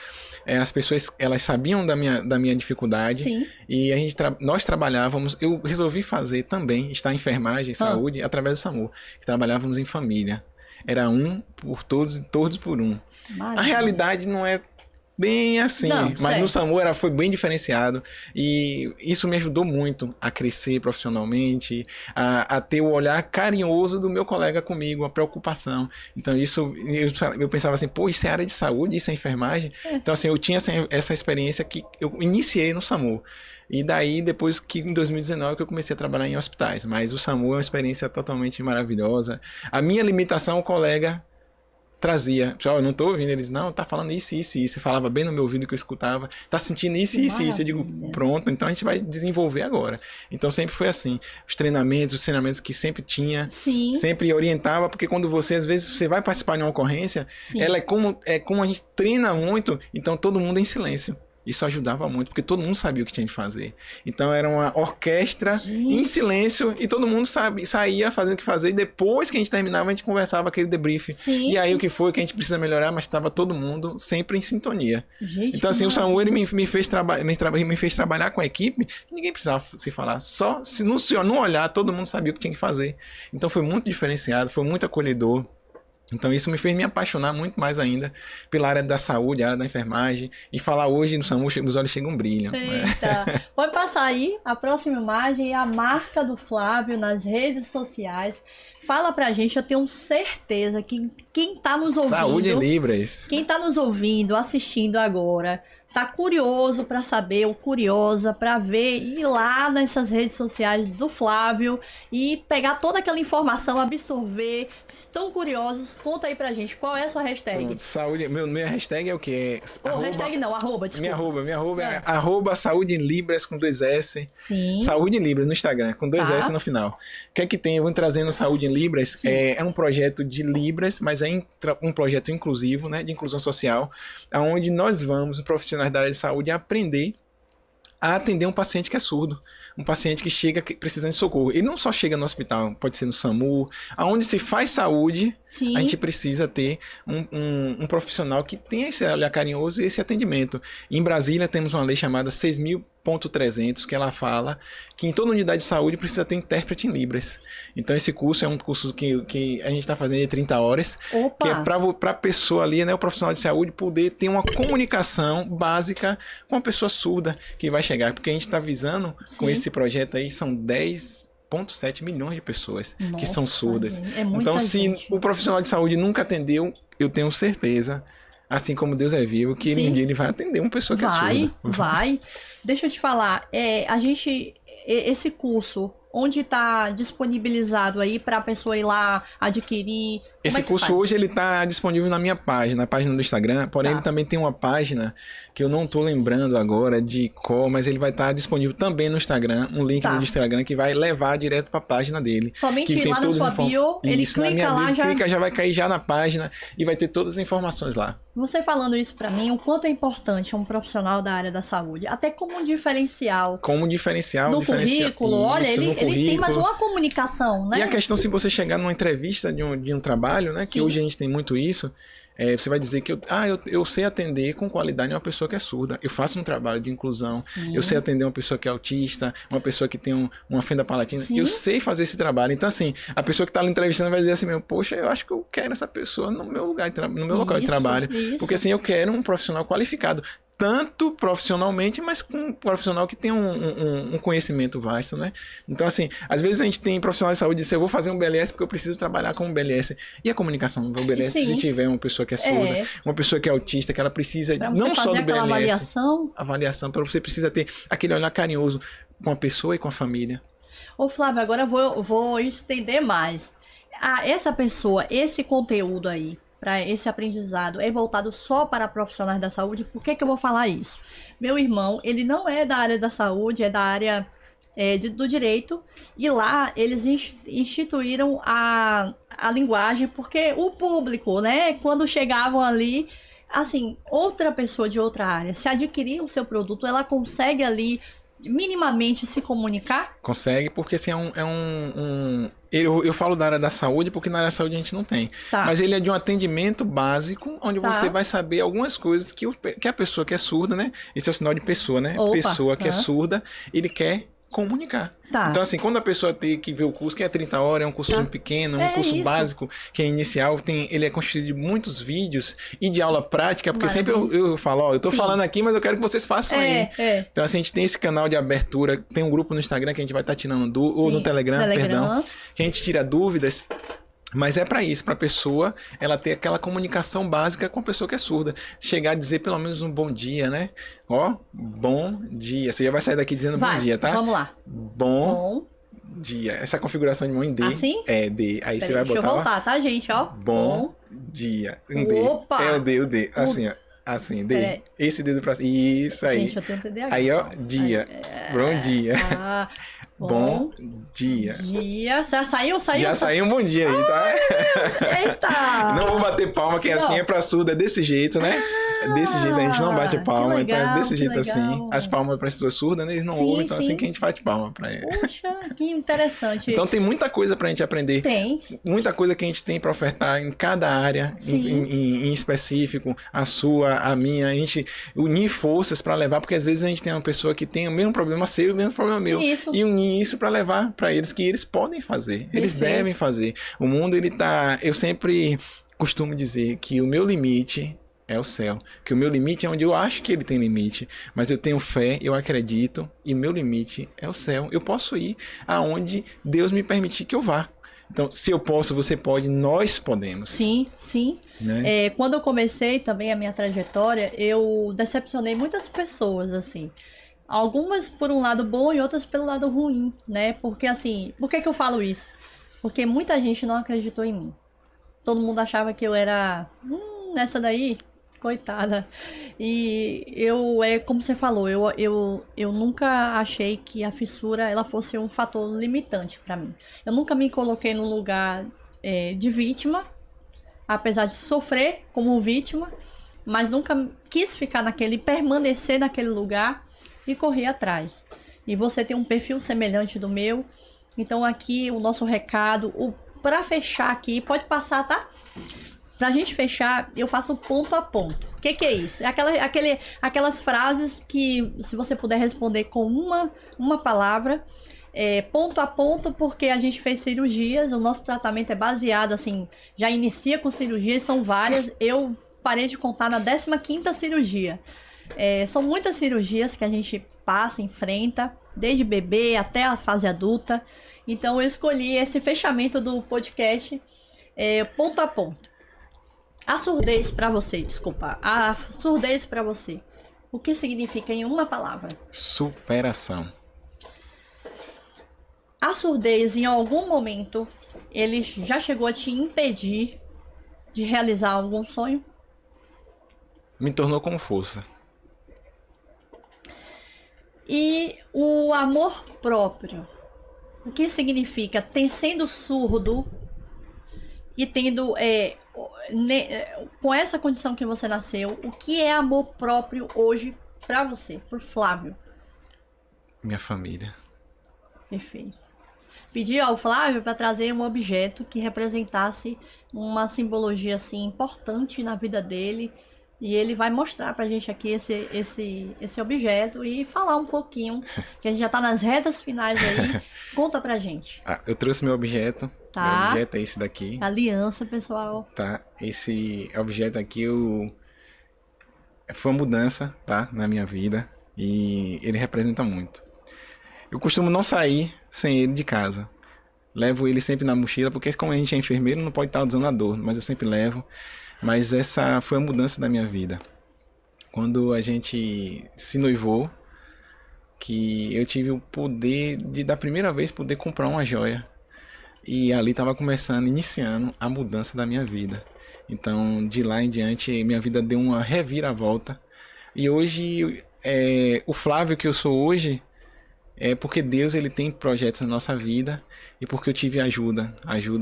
as pessoas, elas sabiam da minha dificuldade. sim. E nós trabalhávamos, eu resolvi fazer também, estar em enfermagem e saúde, através do SAMU, que trabalhávamos em família. Era um por todos e todos por um. A Maravilha. realidade não é bem assim, Não, mas certo. no SAMU foi bem diferenciado e isso me ajudou muito a crescer profissionalmente, a ter o olhar carinhoso do meu colega comigo, a preocupação. Então isso, eu pensava assim, pô, isso é área de saúde, isso é enfermagem. Então assim, eu tinha essa experiência que eu iniciei no SAMU. E daí, depois que em 2019 que eu comecei a trabalhar em hospitais. Mas o SAMU é uma experiência totalmente maravilhosa. A minha limitação, o colega trazia. Pessoal, eu não tô ouvindo. Eles, não, tá falando isso, isso e isso. Falava bem no meu ouvido que eu escutava. Tá sentindo isso, Que isso e isso. Eu digo, maravilha. pronto, então a gente vai desenvolver agora. Então sempre foi assim. Os treinamentos que sempre tinha. Sim. Sempre orientava, porque quando você, às vezes, você vai participar de uma ocorrência, Sim. ela é como a gente treina muito, então todo mundo é em silêncio. Isso ajudava muito, porque todo mundo sabia o que tinha de fazer. Então era uma orquestra em silêncio e todo mundo saía fazendo o que fazer. E depois que a gente terminava, a gente conversava aquele debrief. Sim. E aí o que foi que a gente precisa melhorar, mas estava todo mundo sempre em sintonia. Gente, Então assim, que o SAMU maravilha. ele me fez trabalhar com a equipe, ninguém precisava se falar. Só se não olhar, todo mundo sabia o que tinha que fazer. Então foi muito diferenciado, foi muito acolhedor. Então isso me fez me apaixonar muito mais ainda pela área da saúde, a área da enfermagem. E falar hoje no SAMU, os olhos chegam um brilho. Eita. Pode passar aí a próxima imagem, a marca do Flávio nas redes sociais. Fala pra gente, eu tenho certeza que quem tá nos ouvindo... Saúde em Libras. Quem tá nos ouvindo, assistindo agora, tá curioso pra saber, ou curiosa pra ver, ir lá nessas redes sociais do Flávio e pegar toda aquela informação, absorver. Estão curiosos? Conta aí pra gente, qual é a sua hashtag? Pronto, saúde, minha hashtag é o quê? Hashtag não, arroba, desculpa. Minha arroba é arroba saúde em Libras com 2 S. Sim. Saúde em Libras no Instagram, com 2 Tá. S no final. O que é que tem? Eu vou trazendo Saúde em Libras. É um projeto de Libras, mas é um projeto inclusivo, né, de inclusão social, onde nós vamos, profissionais da área de saúde, aprender a atender um paciente que é surdo. Um paciente que chega precisando de socorro. Ele não só chega no hospital, pode ser no SAMU, aonde se faz saúde, Sim. a gente precisa ter um profissional que tenha esse olhar carinhoso e esse atendimento. Em Brasília temos uma lei chamada 6.300, que ela fala que em toda unidade de saúde precisa ter intérprete em Libras. Então esse curso é um curso que a gente está fazendo de 30 horas, Opa. que é para a pessoa ali, né, o profissional de saúde, poder ter uma comunicação básica com a pessoa surda que vai chegar. Porque a gente está visando, com Sim. esse projeto aí, são 10,7 milhões de pessoas que são Nossa, surdas. gente, é muita Então, se gente. o profissional de saúde nunca atendeu, eu tenho certeza, assim como Deus é vivo, que Sim. um dia ele vai atender uma pessoa que é surda. Vai. Deixa eu te falar, esse curso, onde está disponibilizado aí para a pessoa ir lá adquirir? Esse curso hoje ele está disponível na minha página, na página do Instagram, porém ele também tem uma página que eu não estou lembrando agora de qual, mas ele vai estar disponível também no Instagram, um link no Instagram que vai levar direto para a página dele. Somente que ir lá na sua bio, ele clica lá já... Clica, já vai cair já na página e vai ter todas as informações lá. Você falando isso para mim, o quanto é importante um profissional da área da saúde, até como um diferencial. Como diferencial. No currículo, olha, ele tem mais uma comunicação, né? E a questão, se você chegar numa entrevista de um trabalho, né, que hoje a gente tem muito isso, você vai dizer que eu sei atender com qualidade uma pessoa que é surda. Eu faço um trabalho de inclusão, eu sei atender uma pessoa que é autista, uma pessoa que tem uma fenda palatina, eu sei fazer esse trabalho. Então, assim, a pessoa que está ali entrevistando vai dizer assim, poxa, eu acho que eu quero essa pessoa no meu lugar, no meu local de trabalho. Porque, assim, eu quero um profissional qualificado. Tanto profissionalmente, mas com um profissional que tem um conhecimento vasto, né? Então, assim, às vezes a gente tem profissional de saúde e diz, eu vou fazer um BLS porque eu preciso trabalhar com um BLS. E a comunicação do BLS, se tiver uma pessoa que é surda, uma pessoa que é autista, que ela precisa não só do BLS, avaliação, para você precisa ter aquele olhar carinhoso com a pessoa e com a família. Ô Flávio, agora eu vou estender mais. Essa pessoa, esse conteúdo aí, para esse aprendizado é voltado só para profissionais da saúde. Por que eu vou falar isso? Meu irmão, ele não é da área da saúde, é da área do direito, e lá eles instituíram a linguagem, porque o público, né, quando chegavam ali, assim, outra pessoa de outra área, se adquirir o seu produto, ela consegue ali minimamente se comunicar? Consegue, porque assim, eu falo da área da saúde porque na área da saúde a gente não tem. Mas ele é de um atendimento básico, onde você vai saber algumas coisas que a pessoa que é surda, né? Esse é o sinal de pessoa, né? Pessoa que é surda, ele quer comunicar. Então, assim, quando a pessoa tem que ver o curso, que é 30 horas, é um curso pequeno, um curso básico, que é inicial, ele é constituído de muitos vídeos e de aula prática, porque sempre eu falo, eu tô falando aqui, mas eu quero que vocês façam aí. Então, assim, a gente tem esse canal de abertura, tem um grupo no Instagram que a gente vai estar tirando, ou no Telegram, perdão, que a gente tira dúvidas. Mas é para isso, para a pessoa, ela ter aquela comunicação básica com a pessoa que é surda. Chegar a dizer pelo menos um bom dia, né? Ó, bom dia. Você já vai sair daqui dizendo bom dia, tá? Vamos lá. Bom dia. Essa configuração de mão em D. Assim? É D. Aí você vai botar. Deixa eu voltar, tá, gente? Ó. Bom dia. Em D. Opa! É o D. Assim, ó. Assim, D. Esse dedo pra cima. Isso aí. Gente, eu tenho TDAH. Aí, ó, dia. Bom dia. Bom dia. Já saiu? Já saiu um bom dia aí, tá? Eita! Não vou bater palma, que assim é pra surda, é desse jeito, né? É desse jeito, a gente não bate palma, legal, então é desse jeito legal. Assim. As palmas para as pessoas surdas, né? Eles não ouvem, então assim que a gente bate palma pra eles. Puxa, que interessante. Então tem muita coisa pra gente aprender. Tem. Muita coisa que a gente tem pra ofertar em cada área, em específico, a sua, a minha. A gente unir forças pra levar, porque às vezes a gente tem uma pessoa que tem o mesmo problema seu e o mesmo problema meu. Isso. E unir isso pra levar pra eles, que eles podem fazer. Eles devem fazer. O mundo, ele tá... Eu sempre costumo dizer que o meu limite é o céu. Que o meu limite é onde eu acho que ele tem limite. Mas eu tenho fé, eu acredito, e meu limite é o céu. Eu posso ir aonde Deus me permitir que eu vá. Então, se eu posso, você pode, nós podemos. Sim. Né? Quando eu comecei também a minha trajetória, eu decepcionei muitas pessoas, assim. Algumas por um lado bom e outras pelo lado ruim, né? Porque assim, por que eu falo isso? Porque muita gente não acreditou em mim. Todo mundo achava que eu era... essa daí, coitada. E como você falou, eu nunca achei que a fissura ela fosse um fator limitante para mim. Eu nunca me coloquei no lugar de vítima, apesar de sofrer como vítima, mas nunca quis permanecer naquele lugar e correr atrás. E você tem um perfil semelhante do meu, então aqui o nosso recado, para fechar aqui, pode passar, tá? Pra gente fechar, eu faço ponto a ponto. O que é isso? É aquelas frases que, se você puder responder com uma palavra, ponto a ponto, porque a gente fez cirurgias, o nosso tratamento é baseado, assim, já inicia com cirurgias, são várias. Eu parei de contar na 15ª cirurgia. São muitas cirurgias que a gente passa, enfrenta, desde bebê até a fase adulta. Então eu escolhi esse fechamento do podcast ponto a ponto. A surdez para você, o que significa em uma palavra? Superação. A surdez, em algum momento, ele já chegou a te impedir de realizar algum sonho? Me tornou com força. E o amor próprio, o que significa? Sendo surdo e tendo, com essa condição que você nasceu, o que é amor próprio hoje pra você, por Flávio? Minha família. Perfeito. Pedi ao Flávio para trazer um objeto que representasse uma simbologia assim importante na vida dele. E ele vai mostrar pra gente aqui esse objeto e falar um pouquinho, que a gente já tá nas retas finais aí. Conta pra gente. Eu trouxe meu objeto. Tá. Meu objeto é esse daqui. Aliança, pessoal. Tá. Esse objeto aqui foi uma mudança, tá? Na minha vida. E ele representa muito. Eu costumo não sair sem ele de casa. Levo ele sempre na mochila, porque como a gente é enfermeiro, não pode estar usando a dor, mas eu sempre levo. Mas essa foi a mudança da minha vida. Quando a gente se noivou, que eu tive o poder de, da primeira vez, poder comprar uma joia. E ali estava começando, iniciando a mudança da minha vida. Então, de lá em diante, minha vida deu uma reviravolta. E hoje, o Flávio que eu sou hoje, é porque Deus ele tem projetos na nossa vida e porque eu tive ajuda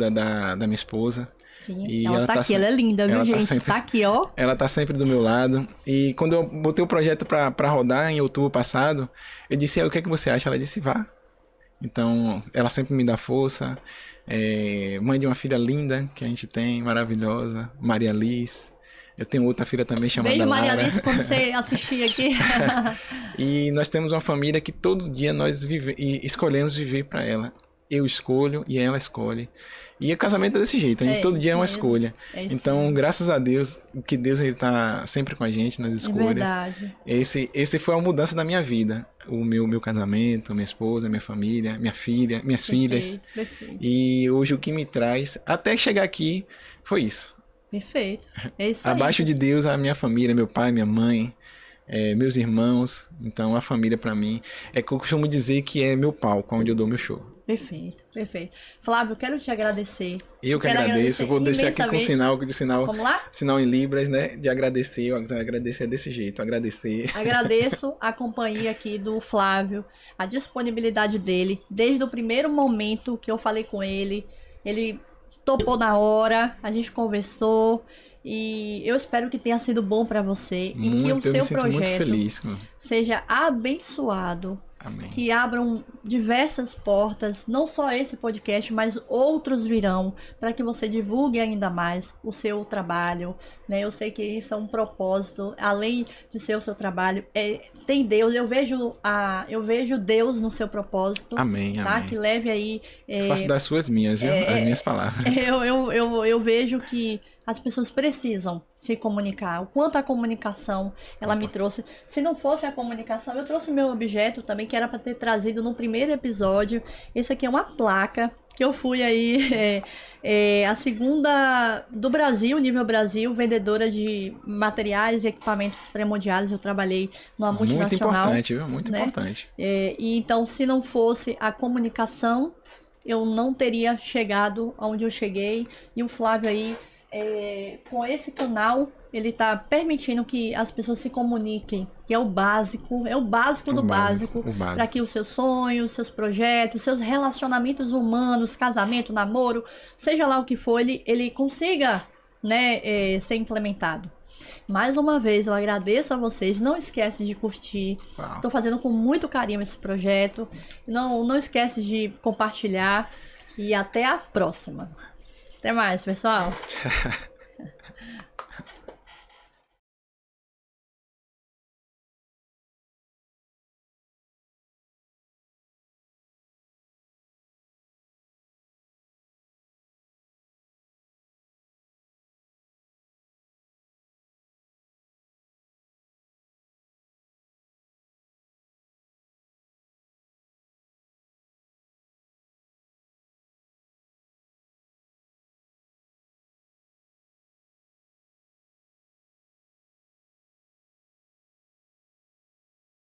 da minha esposa. Sim, e ela tá aqui, ela é linda, viu, gente? Tá aqui, ó. Ela tá sempre do meu lado. E quando eu botei o projeto pra rodar em outubro passado, eu disse, o que é que você acha? Ela disse, vá. Então, ela sempre me dá força. Mãe de uma filha linda que a gente tem, maravilhosa, Maria Liz. Eu tenho outra filha também chamada Beijo, Lara. Maria Alice, quando você assistir aqui. E nós temos uma família que todo dia nós escolhemos viver para ela. Eu escolho e ela escolhe. E o casamento é desse jeito, a gente todo dia é uma escolha. Então, graças a Deus, que Deus ele tá sempre com a gente nas escolhas. Verdade. Esse foi a mudança da minha vida. O meu casamento, minha esposa, minha família, minha filha, minhas filhas. Perfeito. E hoje o que me traz, até chegar aqui, foi isso. Perfeito. É isso aí. Abaixo de Deus, a minha família, meu pai, minha mãe, meus irmãos. Então, a família pra mim é que eu costumo dizer que é meu palco, onde eu dou meu show. Perfeito, perfeito. Flávio, eu quero te agradecer. Eu que agradeço. Eu vou deixar aqui com sinal Vamos lá? Sinal em libras, né? De agradecer. Eu agradecer desse jeito, agradecer. Agradeço a companhia aqui do Flávio, a disponibilidade dele. Desde o primeiro momento que eu falei com ele, ele topou na hora, a gente conversou. E eu espero que tenha sido bom para você e que o seu projeto seja abençoado. Amém. Que abram diversas portas, não só esse podcast, mas outros virão, para que você divulgue ainda mais o seu trabalho, né? Eu sei que isso é um propósito, além de ser o seu trabalho, tem Deus, eu vejo Deus no seu propósito. Amém, tá? amém. Que leve aí... Faço das suas minhas, viu? As minhas palavras. Eu vejo que as pessoas precisam se comunicar. O quanto a comunicação ela me trouxe. Se não fosse a comunicação, eu trouxe meu objeto também, que era para ter trazido no primeiro episódio. Esse aqui é uma placa que eu fui aí a segunda do Brasil, nível Brasil, vendedora de materiais e equipamentos pré-mundiais. Eu trabalhei numa multinacional. Muito importante, viu? Muito importante. E então, se não fosse a comunicação, eu não teria chegado aonde eu cheguei. E o Flávio aí, com esse canal, ele tá permitindo que as pessoas se comuniquem, que é o básico do básico, para que os seus sonhos, seus projetos, seus relacionamentos humanos, casamento, namoro, seja lá o que for, ele consiga, né, ser implementado. Mais uma vez, eu agradeço a vocês. Não esquece de curtir. Estou fazendo com muito carinho esse projeto. Não esquece de compartilhar. E até a próxima. Até mais, pessoal.